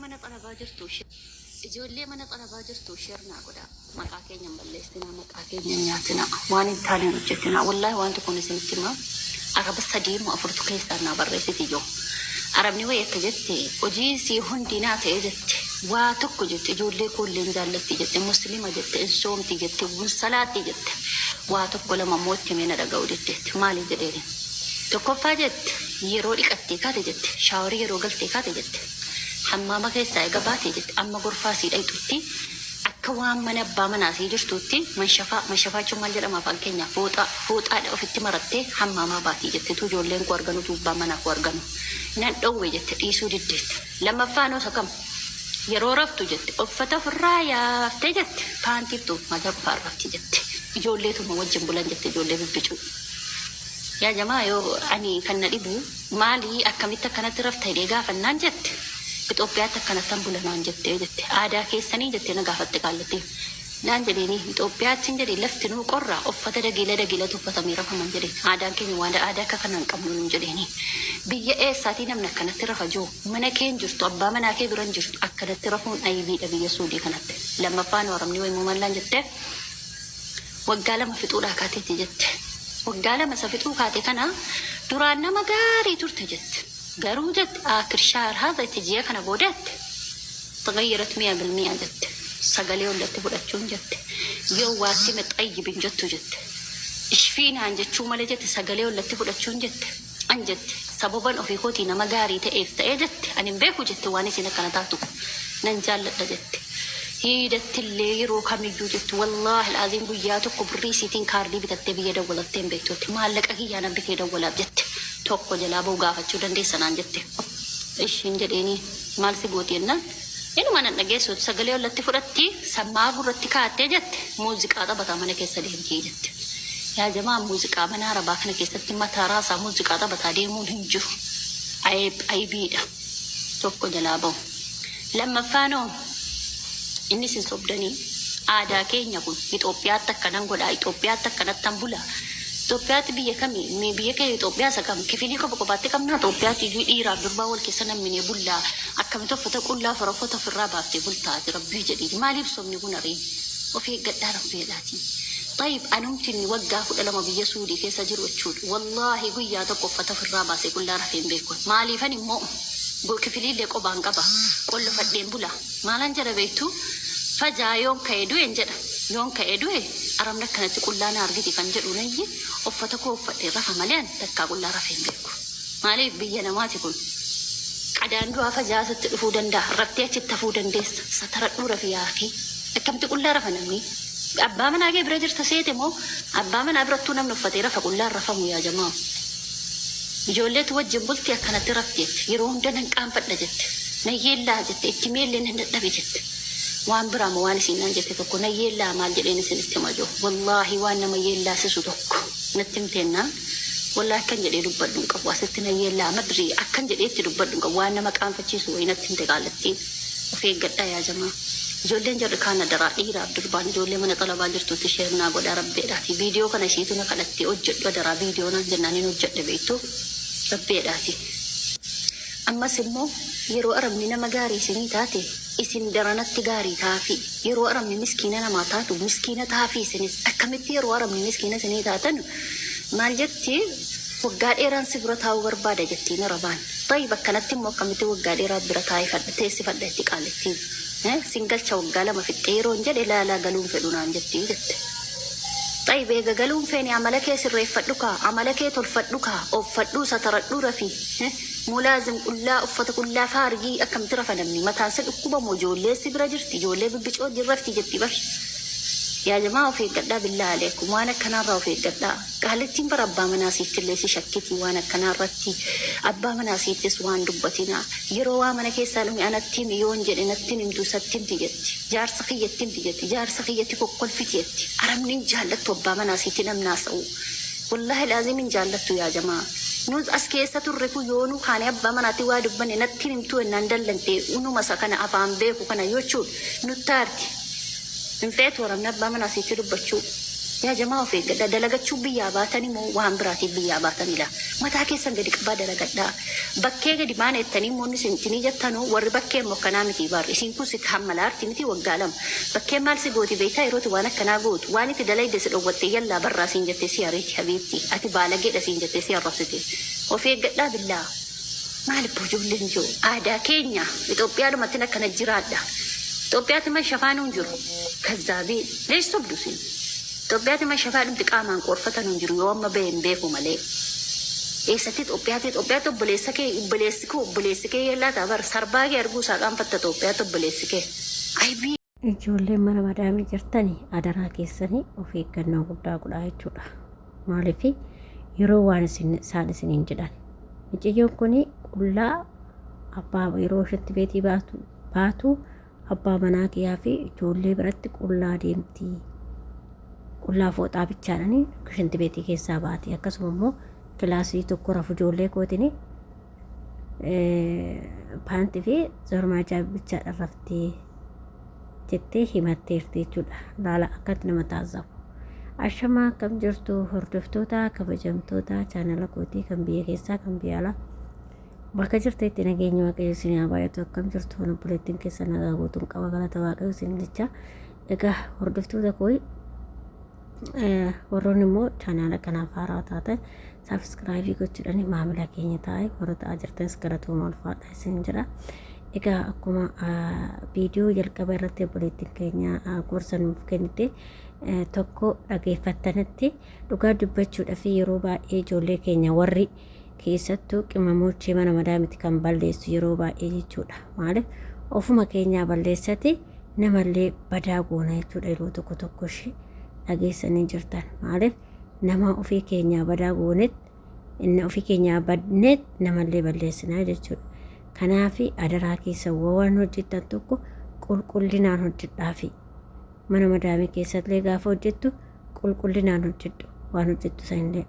mana talabaa jirtu ijoollee mana talabaa jirtu shirnaa godha maqaa keenya balleessinaa maqaa keenya nyaatina waan hin taane hojjetina wallahi waan tokko isinitti hima araba sadii mu afurtu keessaa naa barreessiti joo arabni wayii akka jette hojii si hundinaa ta'e jette waa tokko jette ijoollee koolleen jaallatti jette muslima jette insoomti jette bunsalaatti jette waa tokko lama mootti meena dhaga'u jette maali jedheeni tokkoffaa jette yeroo dhiqattee kaate jette shaaworii yeroo galtee kaate jette hammama keessaa eega baatee jette amma gorfaa sii dhayxutti akka waan mana abbaa manaa sii jirtutti mashafaachuun maal jedhama afaan keenya fooxaadha ofitti marattee hammamaa baatii jette tu ijoolleen koo arganu tu abbaa manaa koo arganu nan dhowwe jette dhiisuu diddeette lammaffaan osa kam yeroo raftu jette uffata ofirraa yaaftee jette paantiiftu majaffaa rafti jette ijoolleetuma wajjin bulan jette ijoollee bibbicuu yaa jamaa yoo ani kan na dhibu maalii akkamitti akkanatti rafta hidhee gaafannaan jette Itoophiyaatti akkanattan bulanaan jette aadaa keessanii jette na gaafatte kaallattee naan jedheeni Itoophiyaatti hin jedhe lafti nuu qorraa uffata dagila uffatamee rafaman jedhe aadaan keenya waan aadaa akka kanaan qabnu nun jedheeni biyya eessaatii namni akkanatti rafa joo mana keen jirtu abbaa manaa kee biran jirtu akkanatti rafuun ayyibiidha biyya suudii kanatti lammaffaan waramni wayimuu mallaan jette waggaa lama fixuudhaa kaateetti jette waggaa lama isa fixuu kaate kana duraan nama gaarii turte jette قالوا جد آخر شهر هذا تجيه كنا بودت تغيرت 100% جد سجلي ولا تقول أشون جد جو واسي متأيب جد جد إيش فينا عن جد شو ما لجت سجلي ولا تقول أشون جد عن جد سببا في خوتي نما جاري تأيف تأجت أنا مبيكو جد واني سنة كنا تاتو ننجال جد هي جد اللي يروح هم يجوجت والله العظيم بياتو كبريسي تنكاردي بتتبيه دولة تنبيتو ما لك أكيد أنا بكي دولة جد tokko jalaa bogaafachuu dandeessanaan jette ishiin jedheeni maal si gootienna inuma nan dhageessu sagalee wallatti fudhatti sammaa gurratti kaatee jette muuziqaa taphataa mana keessa deemtii jette yaa jamaa muuziqaa mana arabaa kana keessatti mataa raasaa muuziqaa taphataa deemuun hin jiru aybiidha tokko jalaa bahu lammaffaanoo inni sin sobdanii aadaa keenya kun Itoophiyaatti akkanan godhaa Itoophiyaatti akkanattan bulaa Itoophiyaatti biyya kamii biyya kee Itoophiyaa isa kam kifilii kophaatti qabna Itoophiyaatti dhiiraaf durbaa wal keessa namni bullaa akkamitti uffata qullaa farafota ofirraa baaftee bultaati rabbii jedhii maaliif somni kun ariin of eeggadhaa rabbeedhaati طيب أنمتني وجه لما بيجي سودي كيس أجر وتشود والله قوي هذا قفة في الرابع سيقول لا رفين بيكون مالي فني مو قول كفيلي لك أبان قبا كل فدين بلا ما لنجر بيتو فجأة يوم كيدو ينجر يوم كيدو أرمنا كانت تقول لا نارجتي كنجر ونجي أفتكو أفتي رفع مليان تكاقول لا رفين بيكون مالي بيجينا ما تقول عدان دوا فجأة ستفودن ده رفتي تفودن ديس سترد نور في أخي كم تقول لا رفع نمي أبا من أجيب رجل تسيتمو أبا من أبرتونا من فتيرة فقول لا رفعوا يا جماعة جولت وجه بلتي كانت رفتيت يروم دنن كان فدجت نيل لا جت اكتميل لين دبجت وان برام وان سينان جت تكون نيل لا مال جلين سنتمجو والله وانا ما يل لا سسودك نتمتنا والله كان جلي ربدن قوا ستنا يل لا مدري أكن جلي تربدن قوا وانا ما كان فتشي سوينا تنتقالتي وفي قد يا جماعة جولين جر كان درائير عبد الربان جولين من طلبة جرتو تشيرنا قد ربي راتي فيديو كان شيتنا كانت أوجد ودرا فيديو نزلنا نوجد بيتو ربي راتي أما سمو يرو أرمنا مجاري سنيتاتي إسن درانات تجاري تافي يرو أرمنا مسكينة ما تاتو مسكينة تافي سنيس أكملت يرو أرمنا مسكينة سنيتاتن ما جتي وقال إيران سبرتها وغربادة جتينا ربان طيب كانت تمو أكملت وقال إيران برتاي فدتي فدتي قالتي سنجل شوقة لما في التيرون جل لا قالون فلونا جت طيب إذا قالون فيني عملك يسر يفتلك عملك يتلفتلك أو فتلو ستردو رفي ملازم كلها أفت كلها فارجي أكم ترى فنمني ما تنسل أكوبا موجود ليه سبرا جرتي جولي ببيتشو جرفتي جتي بش يا جماعة في قدا بالله عليكم وانا كنا راو في قدا قالتين بربا مناسيت اللي شكتي وانا كنا رتي أبا مناسيت سوان دبتنا يروا من كيسالمي أنا تيم يونجر أنا تيم دوستين تيجتي جار سخية تيم تيجتي جار سخية كل فتيتي أرمني جالت وبا مناسيتنا مناسو والله لازم نجالت يا جماعة نوز أسكيسة الركو يونو خاني أبا مناتي وادبن أنا تيم تو نندلنتي ونو مسكنا أفهم بيكو كنا يوتشو نتارتي من فات ورمنا بامنا سيتلو بتشو yaa jamaa of eeggadha dalagachuu biyyaa baatanii moo waan biraatiif biyyaa baatanidha mataa keessan gadi qabaa dalagadhaa bakkee gadi baana jettanii moonni sintinii jettanuu warri bakkee immoo akkanaa miti baar isiin kun sitti hammalaarti miti waggaa lama bakkee maal si gooti beektaa yerooti waan akkanaa gootu waan itti dalayde si dhowwattee yallaa barraa siin jettee si ariiti habiibti ati baalageedha siin jettee si arrabsite of eeggadhaa billaa maal ijoolleen jiru aadaa keenya Itoophiyaadhumatti akkana jiraadha Itoophiyaatti man shafaanuun jiru kazzaabii lees sobdu siin Itoophiyaatti man shafaadhumti qaamaan qorfatan hin jiru yoo amma baheen beeku malee eessatti Itoophiyaatti obboleessi kee yellaa ta'a sarbaa kee arguu isaa qaanfatta Itoophiyaatti obboleessi kee aybii. Ijoolleen mana madaamii jirtanii adaraa keessanii of eeggannoo guddaa godhaa jechuudha. Maaliif yeroo waan isaan isiniin jedhan mucayyoon kun qullaa abbaa yeroo isheetti beetii baatu abbaa manaa kiyyaa fi ijoollee biratti qullaa deemti. Qullaa fooxaa bichaadhanii isheetti beetii keessaa baati. Akkasuma immoo kilaasii tokko rafu ijoollee kootini paantii fi zormaajaa bichaadhaan raftee jettee himatteerti jechuudha. Laala akkatti nama taasisamu. Ashamaa akkam jirtu hordoftoota kabajamtoota chaanala kootii kan biyya keessaa kan biyya alaa bakka jirteetti nageenya waaqayyo isin haa baay'atu akkam jirtu obboleettiin keessa nagaa guutuun qaba galata waaqayyo isin jecha. Egaa hordoftoota kooyi warroonni immoo chaanala kanaaf haaraa taatan saabskraayibii gochuudhaan maamila keenya taa'e warra ta'aa jirtanis galatooma ulfaadha isin jedha. Egaa akkuma viidiyoo jalqaba irratti obboleettiin keenya gorsa nuuf kennite tokko dhageeffattanitti dhugaa dubbachuudhaaf yeroo baay'ee ijoollee keenya warri keessattuu qimamochee mana madaamiti kan balleessu yeroo baay'ee jechuudha. Maaliif ofuma keenyaa balleessati namallee badaa goona jechuudha yeroo tokko tokko ishee dhageessanii jirtan. Maaliif nama ofii keenyaa badaa goonet inni ofii keenyaa badneet namallee balleessinaa jechuudha. Kanaafi adaraa keessa waan hojjetan tokko qulqullinaan hojjedhaafi mana madaamii keessattillee gaafa hojjettu qulqullinaan hojjedhu waan hojjettu sanillee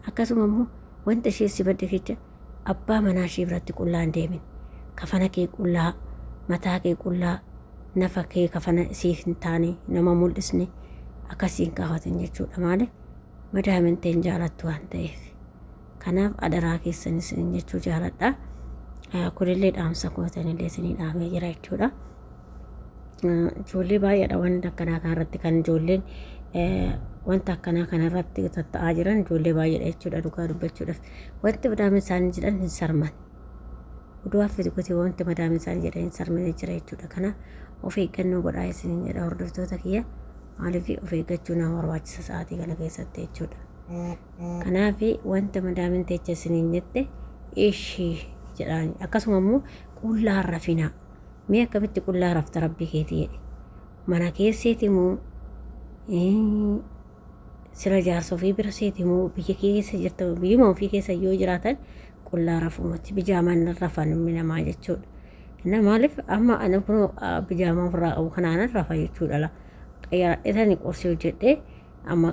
akkasuma immoo wanta ishee si badde kecha abbaa manaa ishee biratti qullaa hin deemin kafana kee qullaa mataa kee qullaa nafa kee kafana siif hin taane nama mul'isne akkasiin kaawwatan jechuudha. Maaliif madaamin ta'een jaalattu waan ta'eef kanaaf adaraa keessanis jechuu jaaladha. Kunillee dhaamsa gootanillee isinii dhaamee jira jechuudha. Ijoollee baay'eedha wanta akkanaa kanarratti kan ijoolleen wanta akkanaa kanarratti tatta'aa jiran ijoollee baay'eedha jechuudha dhugaa dubbachuudhaaf. Wanti madaamin isaanii jedhan hin sarman. Uduwaaf fiti wanti madaamin isaanii jedhan hin sarmanii jira jechuudha. Kanaaf of eeggannoo godhaa isiniin jedha hordoftoota kiyya. Maaliif of eeggachuu nama barbaachisa sa'aatii kana keessatti jechuudha. Kanaaf wanta madaamin teecha isiniin jette ishii jedhaan akkasuma immoo qullaa rafinaa mee akkamitti qullaa rafta rabbii keetii jedhe mana keesseeti moo sira jaarsa ofii bira seeti moo biyya keessa jirta biyyuma ofii keessa yoo jiraatan qullaa rafumatti bijaamaan rafan namaa jechuudha. Inna maaliif amma ana kun bijaamaa ofirraa qabu kanaan rafa jechuudha. Xayyaadhetani qorsii hojjedhee amma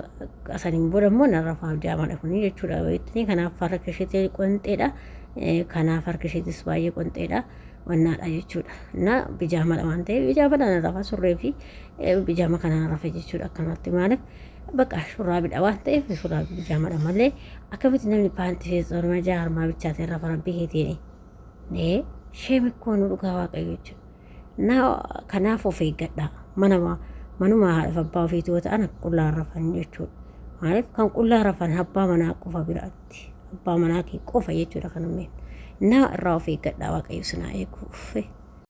asaniin booda immoo nan rafaa bijaamaadha kuni jechuudha. Beektanii kanaaf farra keessatti qonxeedha. Kanaaf harka isheetis baay'ee qonxeedha wannaadha jechuudha. Na bijaamaadha waan ta'eef bijaamaadhaan rafa surree fi bijaama kanaan rafa jechuudha akkanatti. Maaliif bakka shurraabidha waan ta'eef shurraabii bijaamaadha malee akkamitti namni paantii fi zormaajaa harmaa bichaatiin rafa rabbii keetiin sheemikkoon dhugaa waaqayyo jechuudha. Na kanaaf of eeggadha manuma haadha abbaa ofiitii yoo ta'an qullaan rafan jechuudha. Maaliif kan qullaan rafan abbaa manaa qofa biraatti. Abbaa manaa kee qofa jechuudha kan uumeen. Na irraa of eeggadhaa waaqayyo sinaa eeguuf.